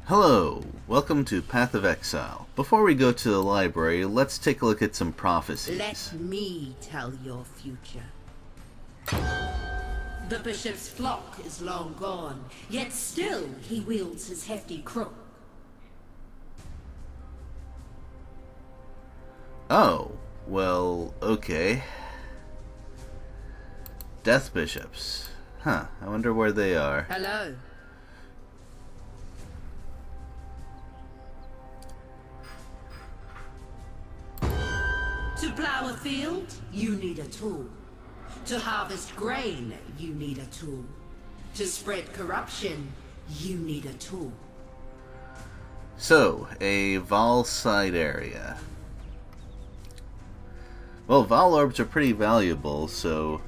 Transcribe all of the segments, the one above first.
Hello, welcome to Path of Exile. Before we go to the library, let's take a look at some prophecies. Let me tell your future. The bishop's flock is long gone, yet still he wields his hefty crook. Oh, well, okay. Death bishops. Huh, I wonder where they are. Hello. To plow a field, you need a tool. To harvest grain, you need a tool. To spread corruption, you need a tool. So, a Vol side area. Well, Vol orbs are pretty valuable, so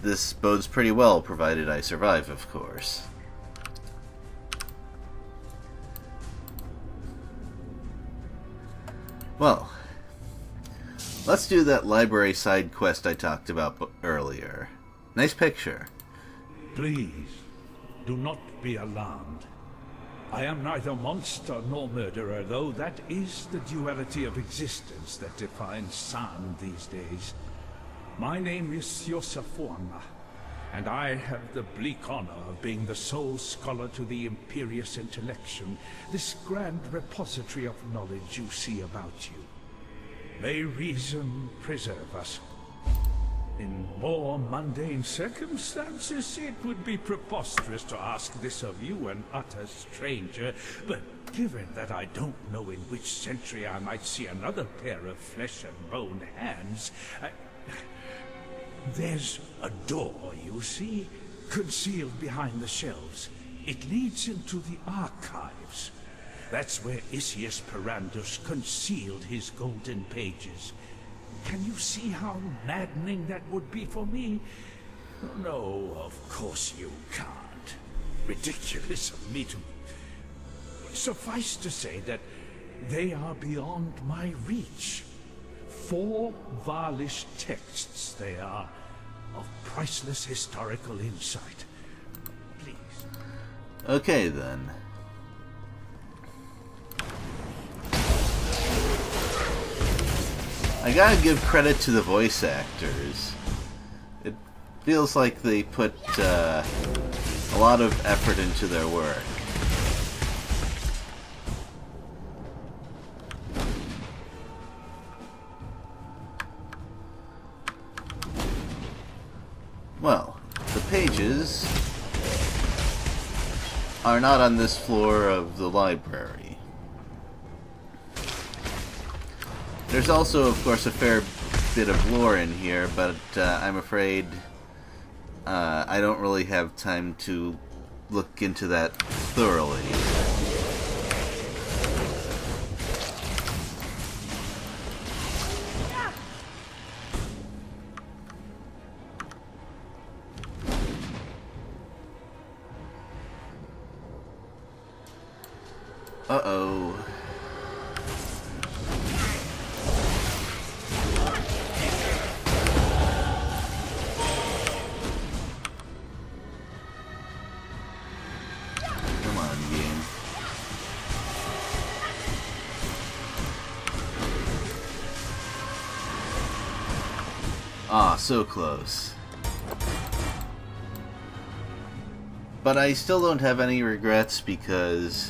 this bodes pretty well, provided I survive, of course. Well, let's do that library side quest I talked about earlier. Nice picture. Please, do not be alarmed. I am neither monster nor murderer, though that is the duality of existence that defines San these days. My name is Yosafuana, and I have the bleak honor of being the sole scholar to the Imperious Intellection, this grand repository of knowledge you see about you. May reason preserve us. In more mundane circumstances, it would be preposterous to ask this of you, an utter stranger, but given that I don't know in which century I might see another pair of flesh and bone hands, there's a door, you see, concealed behind the shelves. It leads into the archives. That's where Isius Perandus concealed his golden pages. Can you see how maddening that would be for me? No, of course you can't. Ridiculous of me to... Suffice to say that they are beyond my reach. 4 Valish texts they are, of priceless historical insight. Please. Okay, then. I gotta give credit to the voice actors. It feels like they put a lot of effort into their work. Well, the pages are not on this floor of the library. There's also, of course, a fair bit of lore in here, but I'm afraid I don't really have time to look into that thoroughly. Uh-oh. Come on, game. Ah, so close. But I still don't have any regrets because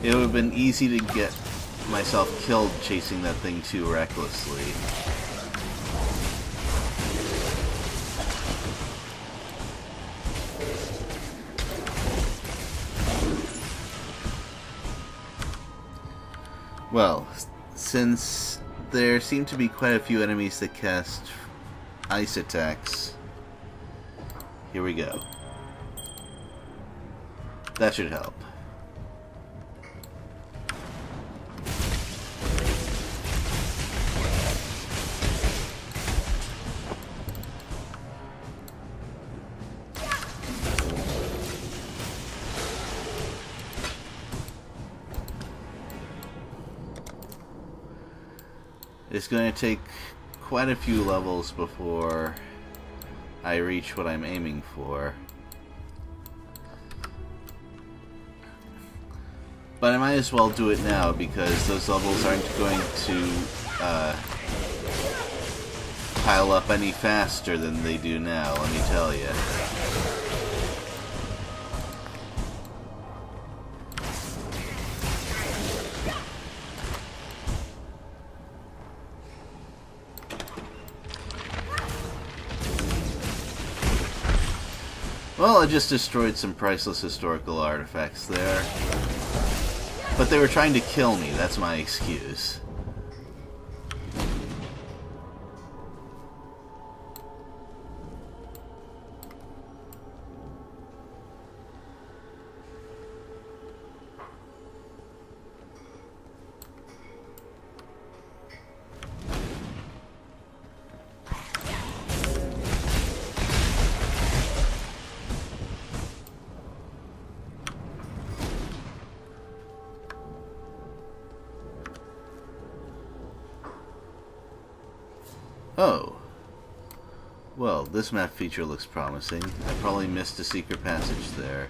it would have been easy to get myself killed chasing that thing too recklessly. Well, since there seem to be quite a few enemies that cast ice attacks, here we go. That should help. It's going to take quite a few levels before I reach what I'm aiming for. But I might as well do it now, because those levels aren't going to pile up any faster than they do now, let me tell you. Well, I just destroyed some priceless historical artifacts there. But they were trying to kill me, that's my excuse. Oh. Well, this map feature looks promising. I probably missed a secret passage there.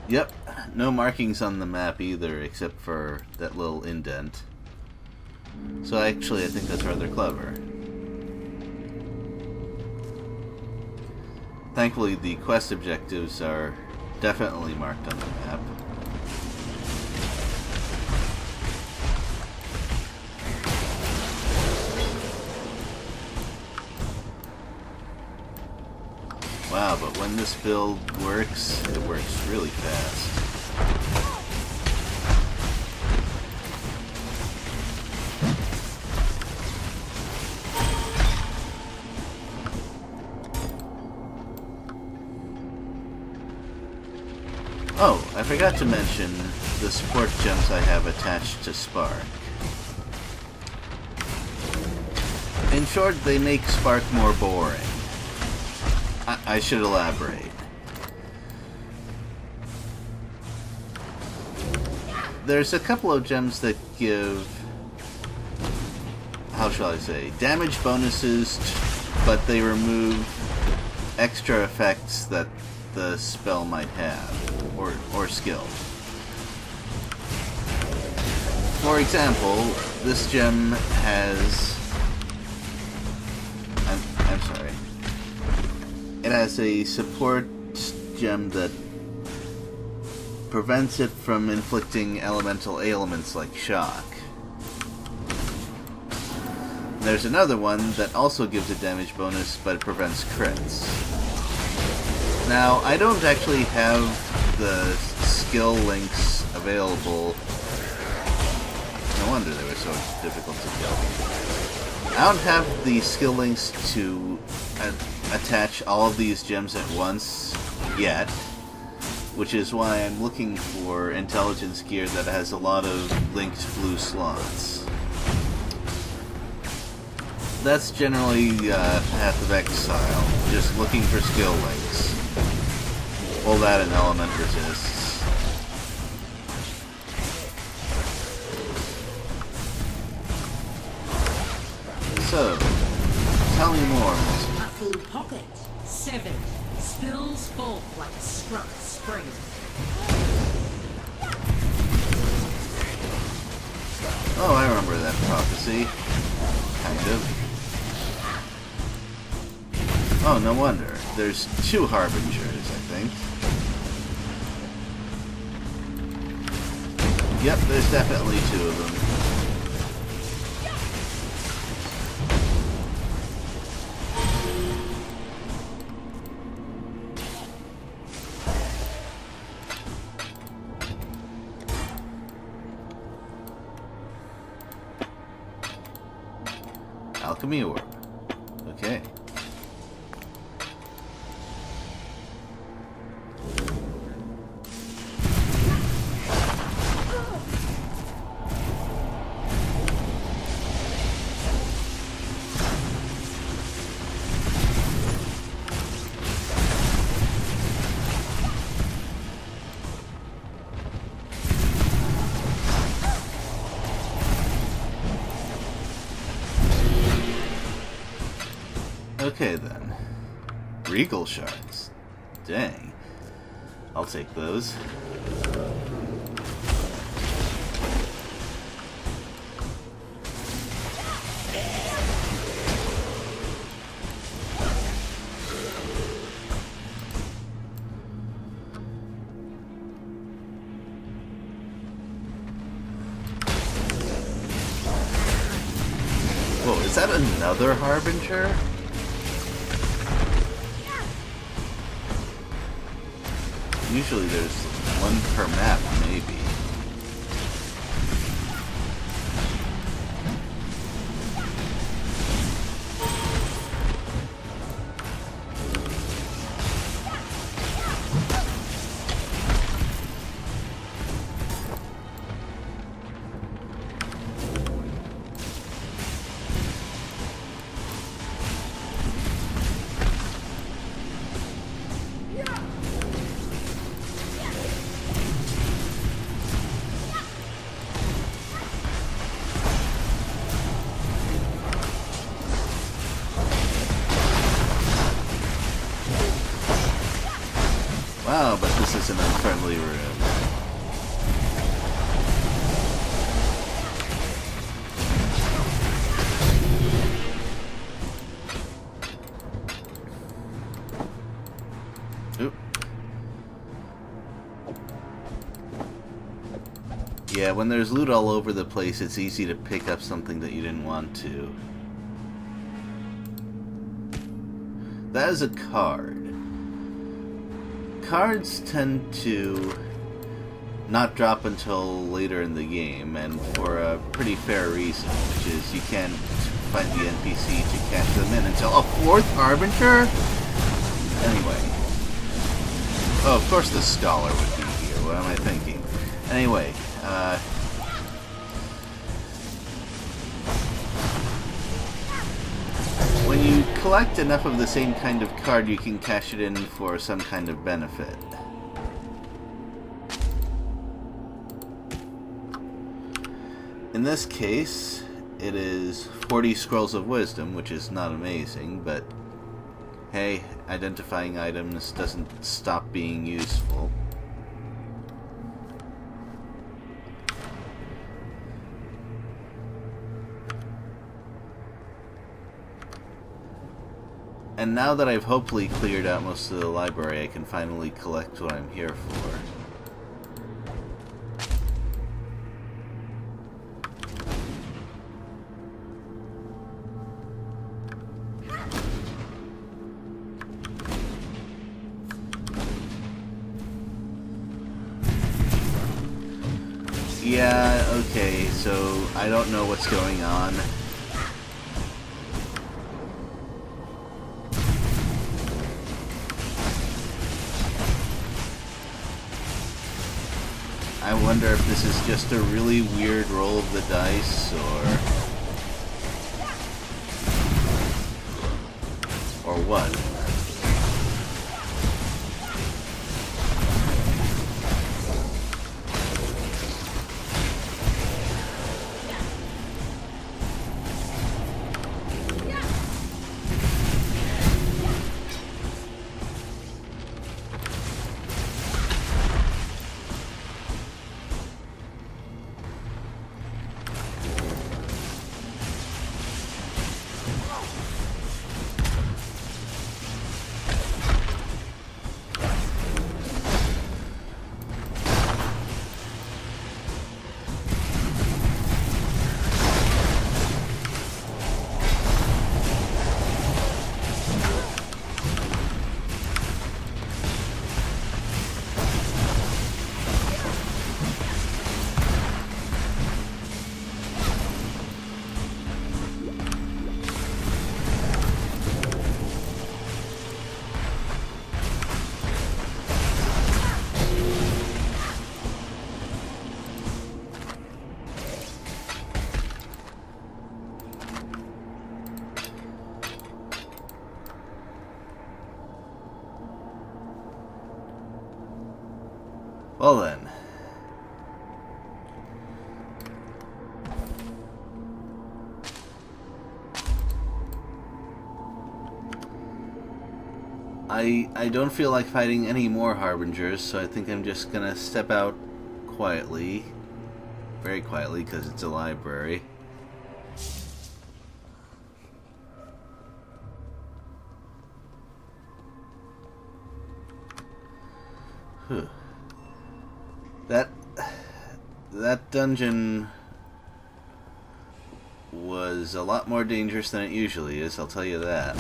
Yep, no markings on the map either, except for that little indent. So actually, I think that's rather clever. Thankfully, the quest objectives are definitely marked on the map. Wow, but when this build works, it works really fast. Oh, I forgot to mention the support gems I have attached to Spark. In short, they make Spark more boring. I should elaborate. There's a couple of gems that give, how shall I say, damage bonuses, but they remove extra effects that the spell might have, or skill. For example, this gem has... I'm sorry. It has a support gem that prevents it from inflicting elemental ailments like shock. There's another one that also gives a damage bonus, but it prevents crits. Now, I don't actually have the skill links available. No wonder they were so difficult to kill. I don't have the skill links to attach all of these gems at once yet, which is why I'm looking for intelligence gear that has a lot of linked blue slots. That's generally Path of Exile, just looking for skill links. Well, that and element resists. So, tell me more, Miss. A full pocket. 7. Spills forth like a struck spring. Oh, I remember that prophecy. Kind of. Oh, no wonder. There's 2 Harbingers, I think. Yep, there's definitely 2 of them. Alchemy orb. Okay. Okay then. Regal shards. Dang. I'll take those. Whoa, is that another Harbinger? Usually there's one per map, maybe. Wow, but this is an unfriendly room. Oop. Yeah, when there's loot all over the place, it's easy to pick up something that you didn't want to. That is a card. Cards tend to not drop until later in the game, and for a pretty fair reason, which is you can't find the NPC to cash them in until a 4th Harbinger? Anyway. Oh, of course the Scholar would be here. What am I thinking? Anyway, when you collect enough of the same kind of card, you can cash it in for some kind of benefit. In this case, it is 40 Scrolls of Wisdom, which is not amazing, but hey, identifying items doesn't stop being useful. And now that I've hopefully cleared out most of the library, I can finally collect what I'm here for. Yeah, okay, so I don't know what's going on. I wonder if this is just a really weird roll of the dice, or what? Well then. I don't feel like fighting any more Harbingers, so I think I'm just gonna step out quietly. Very quietly, because it's a library. Whew. That dungeon was a lot more dangerous than it usually is, I'll tell you that.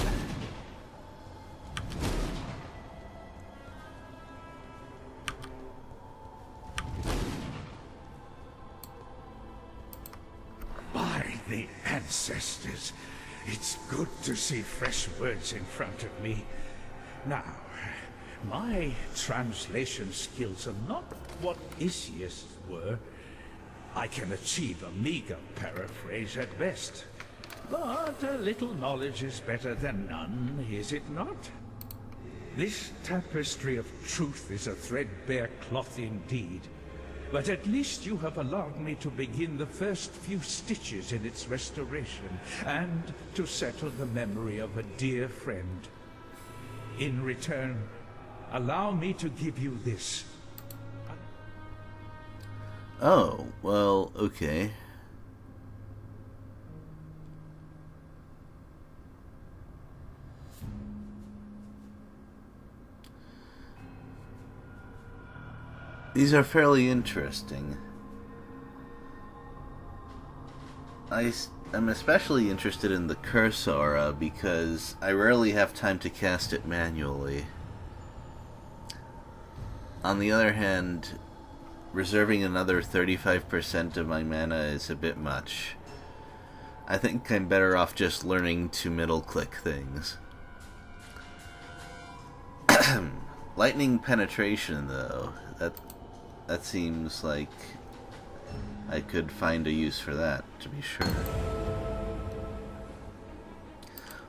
By the ancestors, it's good to see fresh words in front of me. Now, my translation skills are not what Isius were. I can achieve a meager paraphrase at best. But a little knowledge is better than none, is it not? This tapestry of truth is a threadbare cloth indeed. But at least you have allowed me to begin the first few stitches in its restoration, and to settle the memory of a dear friend. In return, allow me to give you this. Oh, well, okay. These are fairly interesting. I'm especially interested in the Curse Aura because I rarely have time to cast it manually. On the other hand, reserving another 35% of my mana is a bit much. I think I'm better off just learning to middle-click things. Lightning penetration, though, that seems like I could find a use for that, to be sure.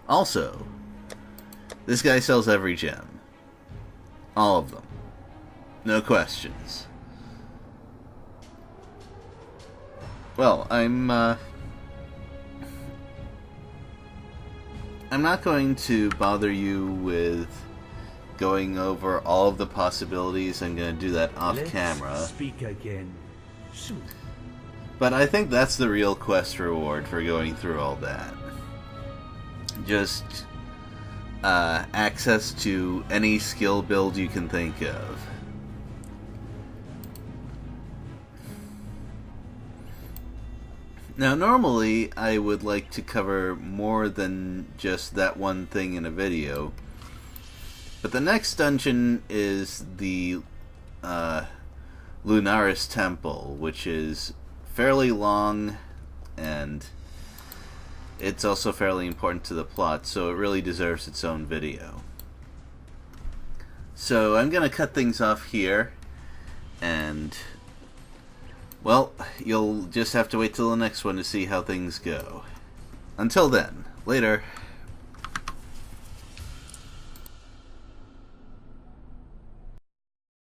Also, this guy sells every gem. All of them. No questions. Well, I'm not going to bother you with going over all of the possibilities. I'm going to do that off camera. Let's speak again soon. But I think that's the real quest reward for going through all that. Just access to any skill build you can think of. Now, normally, I would like to cover more than just that one thing in a video. But the next dungeon is the Lunaris Temple, which is fairly long, and it's also fairly important to the plot, so it really deserves its own video. So I'm going to cut things off here, and, well, you'll just have to wait till the next one to see how things go. Until then, later.